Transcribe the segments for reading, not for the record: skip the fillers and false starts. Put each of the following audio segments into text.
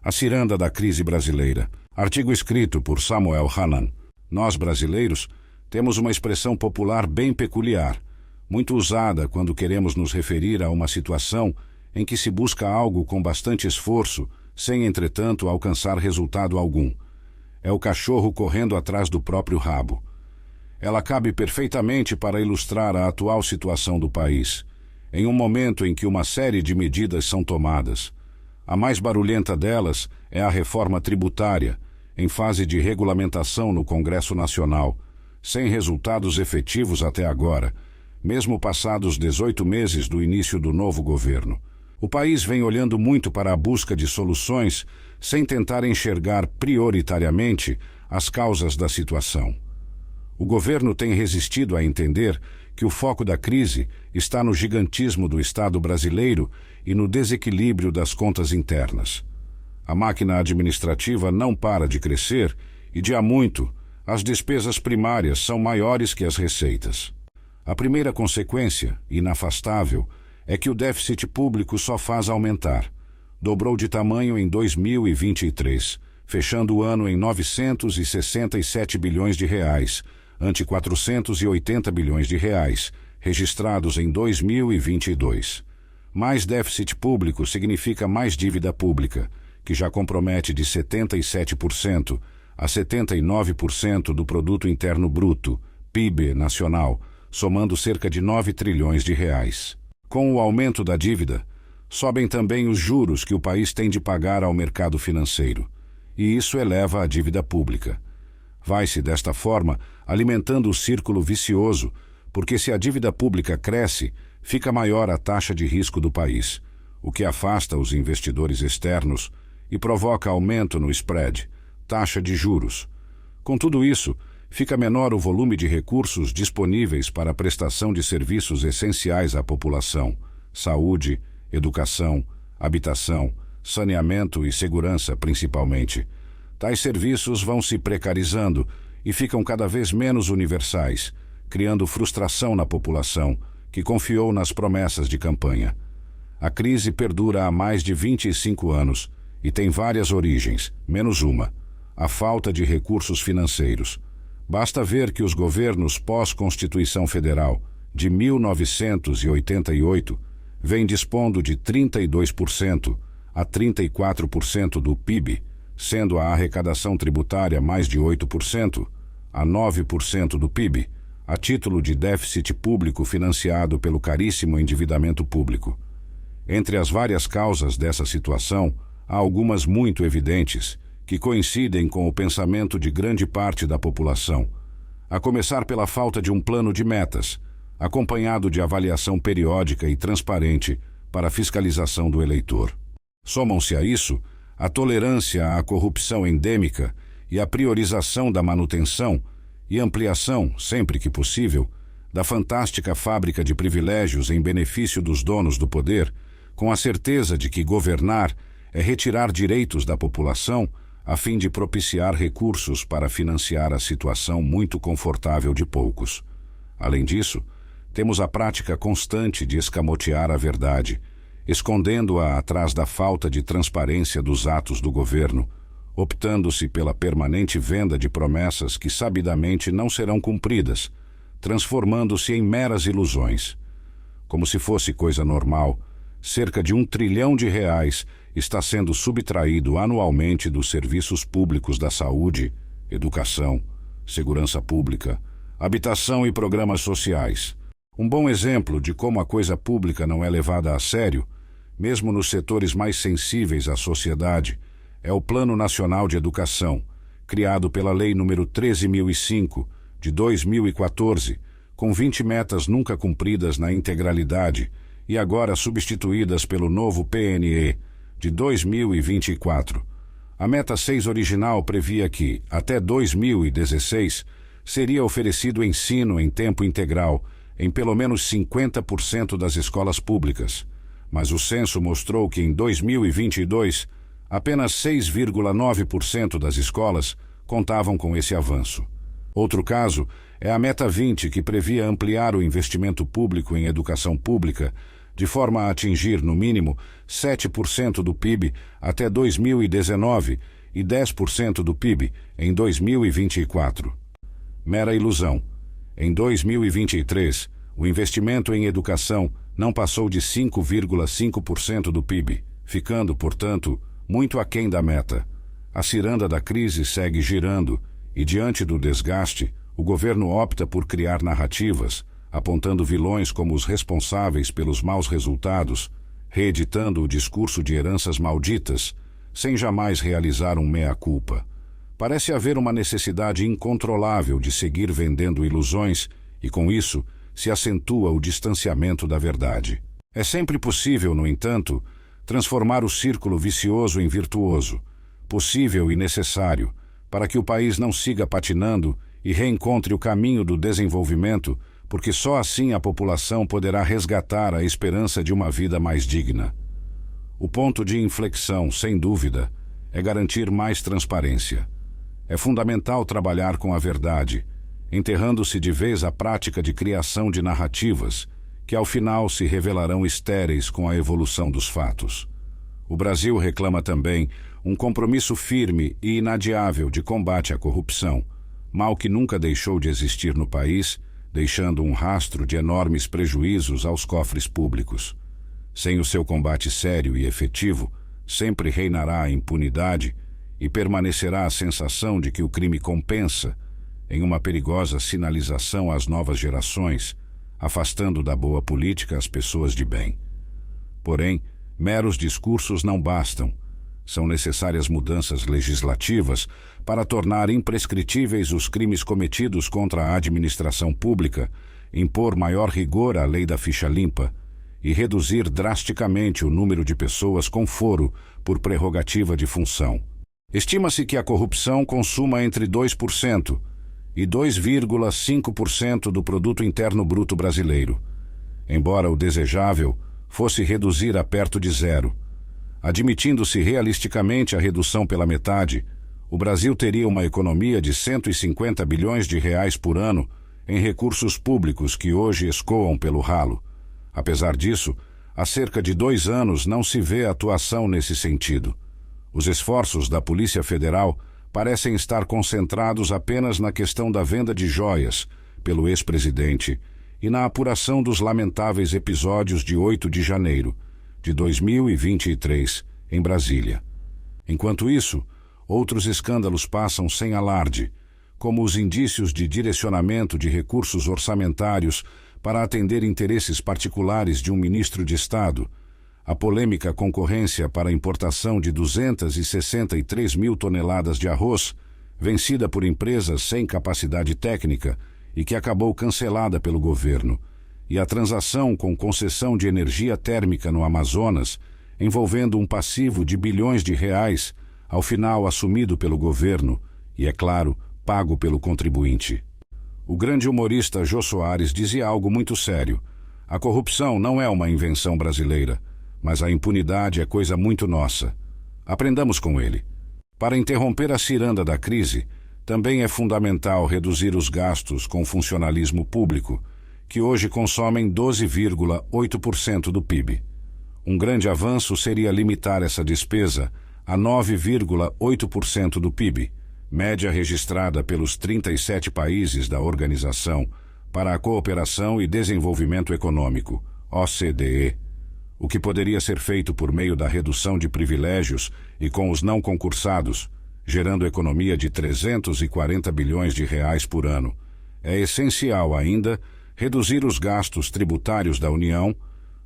A ciranda da crise brasileira. Artigo escrito por Samuel Hannan. Nós, brasileiros, temos uma expressão popular bem peculiar, muito usada quando queremos nos referir a uma situação em que se busca algo com bastante esforço, sem, entretanto, alcançar resultado algum. É o cachorro correndo atrás do próprio rabo. Ela cabe perfeitamente para ilustrar a atual situação do país, em um momento em que uma série de medidas são tomadas. A mais barulhenta delas é a reforma tributária, em fase de regulamentação no Congresso Nacional, sem resultados efetivos até agora, mesmo passados 18 meses do início do novo governo. O país vem olhando muito para a busca de soluções, sem tentar enxergar prioritariamente as causas da situação. O governo tem resistido a entender que o foco da crise está no gigantismo do Estado brasileiro e no desequilíbrio das contas internas. A máquina administrativa não para de crescer e, de há muito, as despesas primárias são maiores que as receitas. A primeira consequência, inafastável, é que o déficit público só faz aumentar. Dobrou de tamanho em 2023, fechando o ano em 967 bilhões de reais, ante 480 bilhões de reais, registrados em 2022. Mais déficit público significa mais dívida pública, que já compromete de 77% a 79% do Produto Interno Bruto, PIB nacional, somando cerca de 9 trilhões de reais. Com o aumento da dívida, sobem também os juros que o país tem de pagar ao mercado financeiro, e isso eleva a dívida pública. Vai-se, desta forma, alimentando o círculo vicioso, porque se a dívida pública cresce, fica maior a taxa de risco do país, o que afasta os investidores externos e provoca aumento no spread, taxa de juros. Com tudo isso, fica menor o volume de recursos disponíveis para a prestação de serviços essenciais à população: saúde, educação, habitação, saneamento e segurança, principalmente. Tais serviços vão se precarizando e ficam cada vez menos universais, criando frustração na população, que confiou nas promessas de campanha. A crise perdura há mais de 25 anos e tem várias origens, menos uma: a falta de recursos financeiros. Basta ver que os governos pós-Constituição Federal, de 1988, vêm dispondo de 32% a 34% do PIB, sendo a arrecadação tributária mais de 8% a 9% do PIB, a título de déficit público financiado pelo caríssimo endividamento público. Entre as várias causas dessa situação, há algumas muito evidentes, que coincidem com o pensamento de grande parte da população, a começar pela falta de um plano de metas, acompanhado de avaliação periódica e transparente para a fiscalização do eleitor. Somam-se a isso a tolerância à corrupção endêmica e a priorização da manutenção e ampliação, sempre que possível, da fantástica fábrica de privilégios em benefício dos donos do poder, com a certeza de que governar é retirar direitos da população a fim de propiciar recursos para financiar a situação muito confortável de poucos. Além disso, temos a prática constante de escamotear a verdade, escondendo-a atrás da falta de transparência dos atos do governo, optando-se pela permanente venda de promessas que sabidamente não serão cumpridas, transformando-se em meras ilusões. Como se fosse coisa normal, cerca de 1 trilhão de reais está sendo subtraído anualmente dos serviços públicos da saúde, educação, segurança pública, habitação e programas sociais. Um bom exemplo de como a coisa pública não é levada a sério, mesmo nos setores mais sensíveis à sociedade, é o Plano Nacional de Educação, criado pela Lei nº 13.005, de 2014, com 20 metas nunca cumpridas na integralidade e agora substituídas pelo novo PNE, de 2024. A meta 6 original previa que, até 2016, seria oferecido ensino em tempo integral em pelo menos 50% das escolas públicas, mas o censo mostrou que em 2022, apenas 6,9% das escolas contavam com esse avanço. Outro caso é a Meta 20, que previa ampliar o investimento público em educação pública, de forma a atingir, no mínimo, 7% do PIB até 2019 e 10% do PIB em 2024. Mera ilusão. Em 2023, o investimento em educação não passou de 5,5% do PIB, ficando, portanto, muito aquém da meta. A ciranda da crise segue girando e, diante do desgaste, o governo opta por criar narrativas, apontando vilões como os responsáveis pelos maus resultados, reeditando o discurso de heranças malditas, sem jamais realizar um mea-culpa. Parece haver uma necessidade incontrolável de seguir vendendo ilusões e, com isso, se acentua o distanciamento da verdade. É sempre possível, no entanto, transformar o círculo vicioso em virtuoso, possível e necessário, para que o país não siga patinando e reencontre o caminho do desenvolvimento, porque só assim a população poderá resgatar a esperança de uma vida mais digna. O ponto de inflexão, sem dúvida, é garantir mais transparência. É fundamental trabalhar com a verdade, enterrando-se de vez a prática de criação de narrativas, que ao final se revelarão estéreis com a evolução dos fatos. O Brasil reclama também um compromisso firme e inadiável de combate à corrupção, mal que nunca deixou de existir no país, deixando um rastro de enormes prejuízos aos cofres públicos. Sem o seu combate sério e efetivo, sempre reinará a impunidade e permanecerá a sensação de que o crime compensa, em uma perigosa sinalização às novas gerações, afastando da boa política as pessoas de bem. Porém, meros discursos não bastam. São necessárias mudanças legislativas para tornar imprescritíveis os crimes cometidos contra a administração pública, impor maior rigor à lei da ficha limpa e reduzir drasticamente o número de pessoas com foro por prerrogativa de função. Estima-se que a corrupção consuma entre 2% e 2,5% do produto interno bruto brasileiro, embora o desejável fosse reduzir a perto de zero. Admitindo-se realisticamente a redução pela metade, o Brasil teria uma economia de 150 bilhões de reais por ano em recursos públicos que hoje escoam pelo ralo. Apesar disso, há cerca de 2 anos não se vê atuação nesse sentido. Os esforços da Polícia Federal parecem estar concentrados apenas na questão da venda de joias pelo ex-presidente e na apuração dos lamentáveis episódios de 8 de janeiro de 2023, em Brasília. Enquanto isso, outros escândalos passam sem alarde, como os indícios de direcionamento de recursos orçamentários para atender interesses particulares de um ministro de Estado, a polêmica concorrência para a importação de 263 mil toneladas de arroz, vencida por empresas sem capacidade técnica e que acabou cancelada pelo governo, e a transação com concessão de energia térmica no Amazonas, envolvendo um passivo de bilhões de reais, ao final assumido pelo governo e, é claro, pago pelo contribuinte. O grande humorista Jô Soares dizia algo muito sério: a corrupção não é uma invenção brasileira, mas a impunidade é coisa muito nossa. Aprendamos com ele. Para interromper a ciranda da crise, também é fundamental reduzir os gastos com funcionalismo público, que hoje consomem 12,8% do PIB. Um grande avanço seria limitar essa despesa a 9,8% do PIB, média registrada pelos 37 países da Organização para a Cooperação e Desenvolvimento Econômico, OCDE, o que poderia ser feito por meio da redução de privilégios e com os não concursados, gerando economia de 340 bilhões de reais por ano. É essencial ainda reduzir os gastos tributários da União,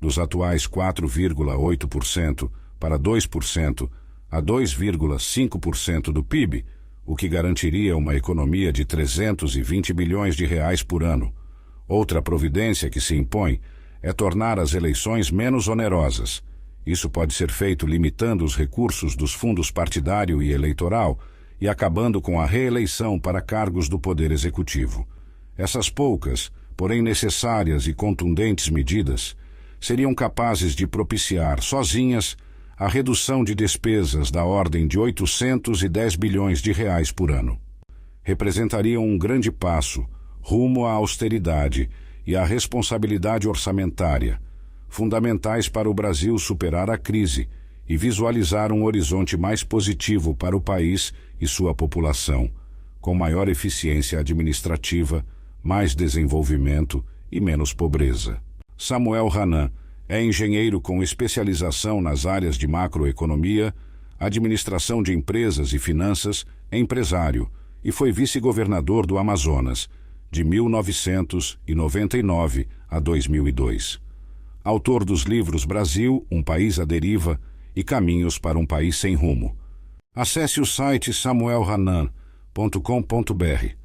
dos atuais 4,8% para 2%, a 2,5% do PIB, o que garantiria uma economia de 320 bilhões de reais por ano. Outra providência que se impõe é tornar as eleições menos onerosas. Isso pode ser feito limitando os recursos dos fundos partidário e eleitoral e acabando com a reeleição para cargos do Poder Executivo. Essas poucas, porém necessárias e contundentes medidas seriam capazes de propiciar, sozinhas, a redução de despesas da ordem de 810 bilhões de reais por ano. Representariam um grande passo rumo à austeridade e à responsabilidade orçamentária, fundamentais para o Brasil superar a crise e visualizar um horizonte mais positivo para o país e sua população, com maior eficiência administrativa, mais desenvolvimento e menos pobreza. Samuel Hanan é engenheiro com especialização nas áreas de macroeconomia, administração de empresas e finanças, empresário, e foi vice-governador do Amazonas, de 1999 a 2002. Autor dos livros Brasil, um país à deriva e Caminhos para um país sem rumo. Acesse o site samuelhanan.com.br